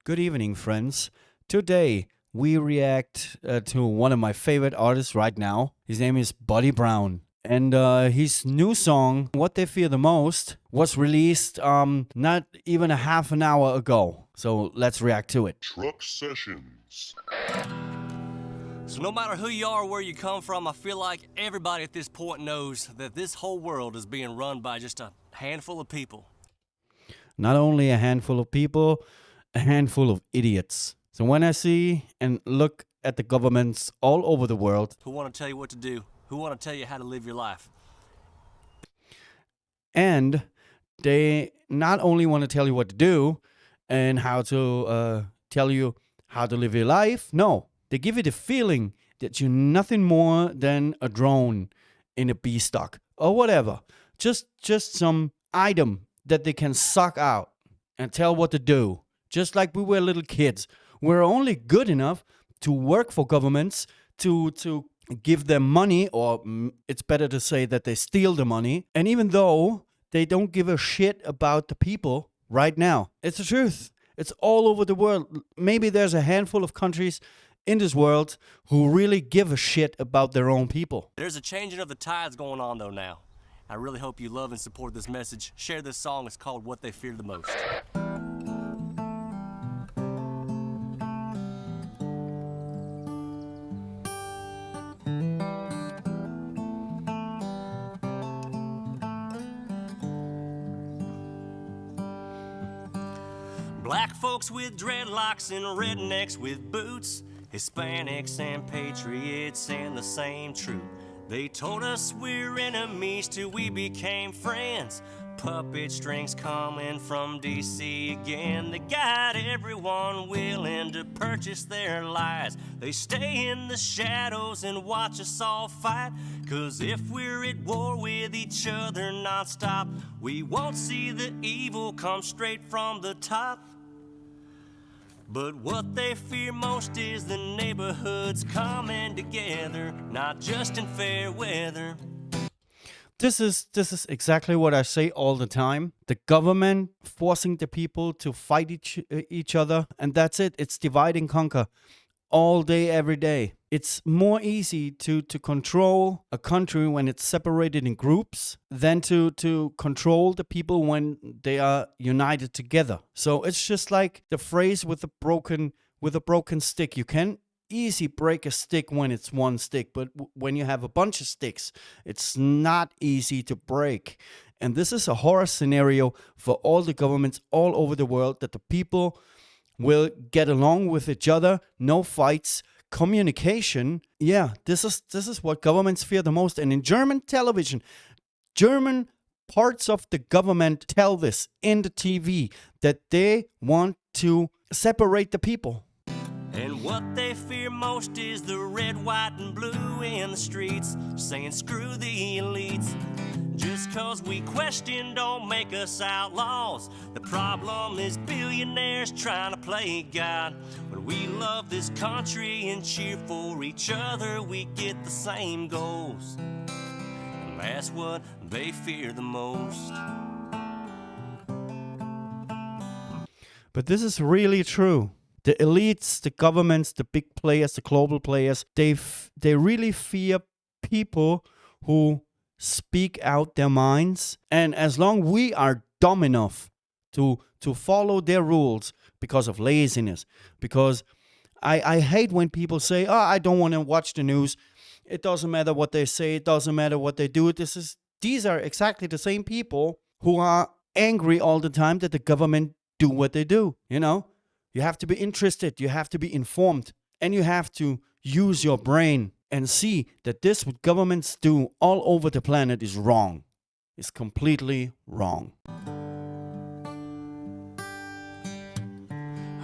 Good evening, friends. Today we react to one of my favorite artists right now. His name is Buddy Brown. And his new song, What They Fear the Most, was released not even a half an hour ago. So let's react to it. Truck Sessions. So no matter who you are or where you come from, I feel like everybody at this point knows that this whole world is being run by just a handful of people. Not only a handful of people, a handful of idiots. So when I see and look at the governments all over the world Who want to tell you what to do, who want to tell you how to live your life. and they not only want to tell you what to do and how to tell you how to live your life, no, they give you the feeling that you're nothing more than a drone in a bee stock or whatever. Just some item that they can suck out and tell what to do. Just like we were little kids. We're only good enough to work for governments, to give them money, or it's better to say that they steal the money. And even though they don't give a shit about the people right now, it's the truth. It's all over the world. Maybe there's a handful of countries in this world who really give a shit about their own people. There's a changing of the tides going on though now. I really hope you love and support this message. Share this song. It's called What They Fear the Most. Black folks with dreadlocks and rednecks with boots, Hispanics and patriots saying the same truth. They told us we're enemies till we became friends. Puppet strings coming from DC again. They got everyone willing to purchase their lies. They stay in the shadows and watch us all fight. 'Cause if we're at war with each other nonstop, we won't see the evil come straight from the top. But what they fear most is the neighborhoods coming together, not just in fair weather. This is exactly what I say all the time. The government forcing the people to fight each other, and that's it. It's divide and conquer all day, every day. It's more easy to control a country when it's separated in groups than to control the people when they are united together. So it's just like the phrase with a broken stick. You can easy break a stick when it's one stick, but when you have a bunch of sticks, it's not easy to break. And this is a horror scenario for all the governments all over the world, that the people will get along with each other, no fights, communication. Yeah, this is what governments fear the most. And in German television, German parts of the government tell this in the TV, that they want to separate the people. And what they fear most is the red, white, and blue in the streets, saying screw the elites. Just 'cause we question don't make us outlaws. The problem is billionaires trying to play God. When we love this country and cheer for each other, we get the same goals. And that's what they fear the most. But this is really true. The elites, the governments, the big players, the global players, they really fear people who speak out their minds. And as long we are dumb enough to follow their rules because of laziness, because I hate when people say, oh, I don't want to watch the news. It doesn't matter what they say. It doesn't matter what they do. These are exactly the same people who are angry all the time that the government do what they do, you know? You have to be interested, you have to be informed, and you have to use your brain and see that this, what governments do all over the planet, is wrong. It's completely wrong.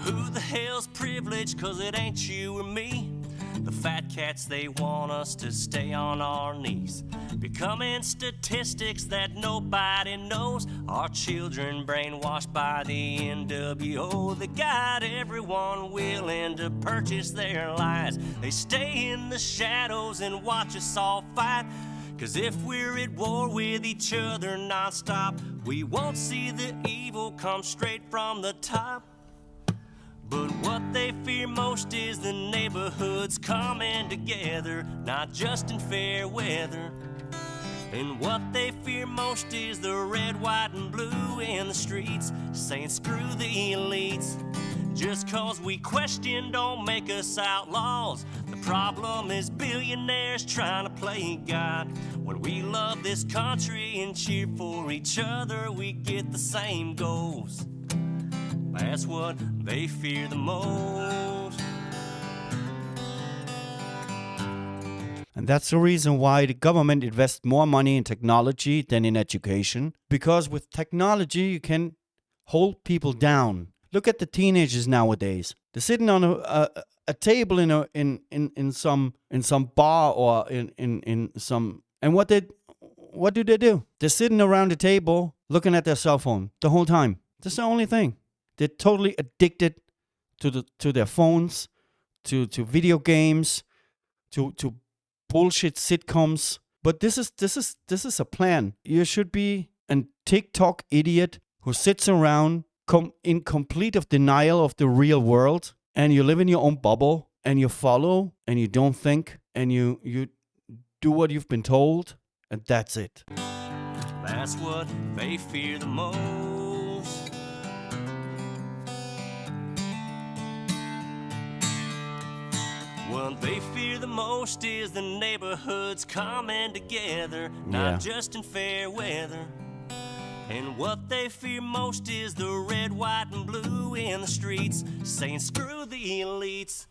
Who the hell's privileged? 'Cause it ain't you or me. The fat cats, they want us to stay on our knees, becoming statistics that nobody knows. Our children brainwashed by the NWO. They got everyone willing to purchase their lies. They stay in the shadows and watch us all fight. 'Cause if we're at war with each other nonstop, we won't see the evil come straight from the top. But most is the neighborhoods coming together, not just in fair weather. And what they fear most is the red, white, and blue in the streets, saying screw the elites. Just cause we question don't make us outlaws. The problem is billionaires trying to play God. When we love this country and cheer for each other, we get the same goals. That's what they fear the most. And that's the reason why the government invests more money in technology than in education. Because with technology, you can hold people down. Look at the teenagers nowadays. They're sitting on a table in some bar or in some, and what do they do? They're sitting around the table looking at their cell phone the whole time. That's the only thing. They're totally addicted to their phones, to video games, to bullshit sitcoms. But this is a plan. You should be a TikTok idiot who sits around in complete of denial of the real world, and you live in your own bubble, and you follow, and you don't think, and you do what you've been told, and that's it. That's what they fear the most. What they fear the most is the neighborhoods coming together, not just in fair weather. And what they fear most is the red, white, and blue in the streets, saying screw the elites.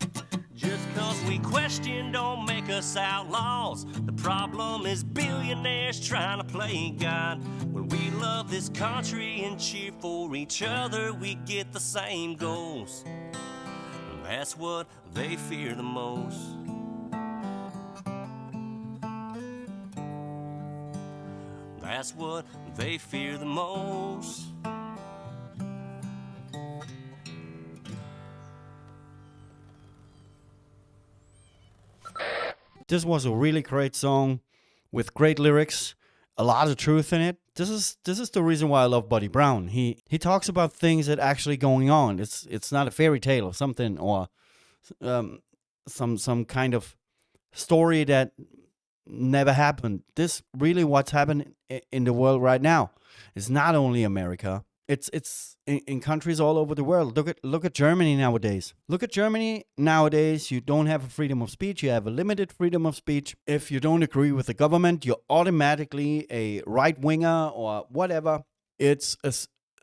Just cause we question don't make us outlaws. The problem is billionaires trying to play God. When we love this country and cheer for each other, we get the same goals. That's what they fear the most. That's what they fear the most. This was a really great song with great lyrics, a lot of truth in it. This is the reason why I love Buddy Brown. He talks about things that actually going on. It's not a fairy tale or something, or some kind of story that never happened. This really what's happening in the world right now. It's not only America. It's in countries all over the world. Look at Germany nowadays. Look at Germany nowadays. You don't have a freedom of speech. You have a limited freedom of speech. If you don't agree with the government, you're automatically a right winger or whatever. It's a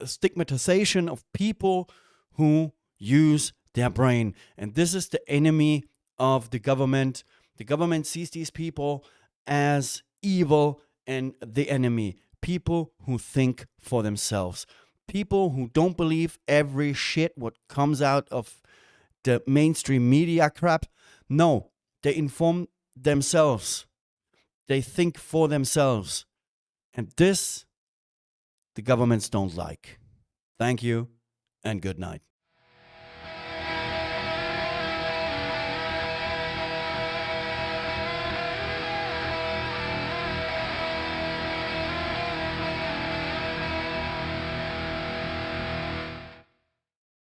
stigmatization of people who use their brain, and this is the enemy of the government. The government sees these people as evil and the enemy. People who think for themselves. People who don't believe every shit what comes out of the mainstream media crap. No, they inform themselves. They think for themselves. And this, the governments don't like. Thank you and good night.